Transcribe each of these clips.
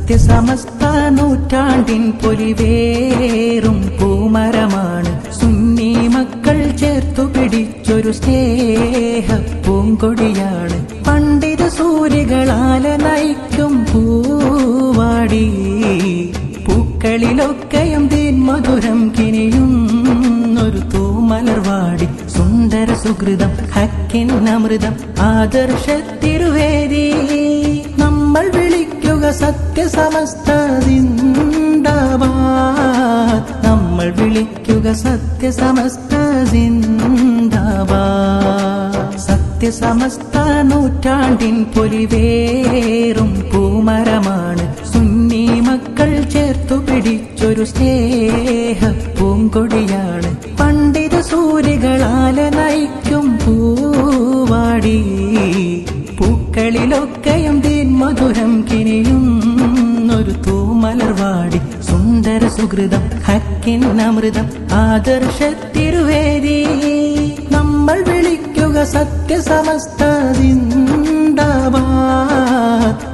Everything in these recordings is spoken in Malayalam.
സത്യസമസ്ത നൂറ്റാണ്ടിൻ പൊലിവേറും പൂമരമാണ് സുന്നി മക്കൾ ചേർത്തു പിടിച്ചൊരു സ്നേഹ പൂങ്കൊടിയാണ്. പണ്ഡിത സൂര്യകളാല നയിക്കും പൂവാടി, പൂക്കളിലൊക്കെയും തീൻ മധുരം കിനിയുന്നൊരു തൂമലർവാടി. സുന്ദര സുഹൃതം ഹക്കിൻ അമൃതം ആദർശത്തിരുവേദി, നമ്മൾ വിളിക്കുക സത്യസമസ്ത സിന്ദാബാദ്, നമ്മൾ വിളിക്കുക സത്യസമസ്ത സിന്ദാബാദ്. സത്യസമസ്ത നൂറ്റാണ്ടിൻ പൊലിവേറും പൂമരമാണ് സുന്നി മക്കൾ ചേർത്തു പിടിച്ചൊരു സ്നേഹ പൂങ്കൊടിയാണ്. പണ്ഡിത സൂര്യകളാല നയിക്കും പൂവാടി, പൂക്കളിലൊക്കെയും തീൻ മധുരം കിനിയുന്നൊരു തൂമലർവാടി. സുന്ദര സുഹൃതം ഹക്കിൻ അമൃതം ആദർശത്തിരുവേദി, നമ്മൾ വിളിക്കുക സത്യസമസ്ത സിന്ദാബാദ്,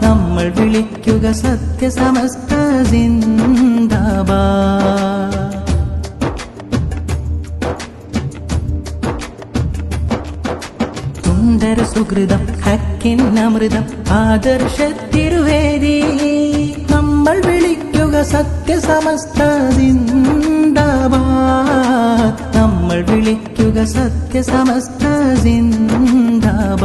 നമ്മൾ വിളിക്കുക സത്യസമസ്ത സിന്ദാബാദ്. സുന്ദര സുഹൃതം ഹക്കിൻ അമൃതം ആദർശത്തിരുവേദി, നമ്മൾ വിളിക്കുക സത്യസമസ്ത സിന്ദാബാദ്, നമ്മൾ വിളിക്കുക സത്യസമസ്ത സിന്ദാബാദ്.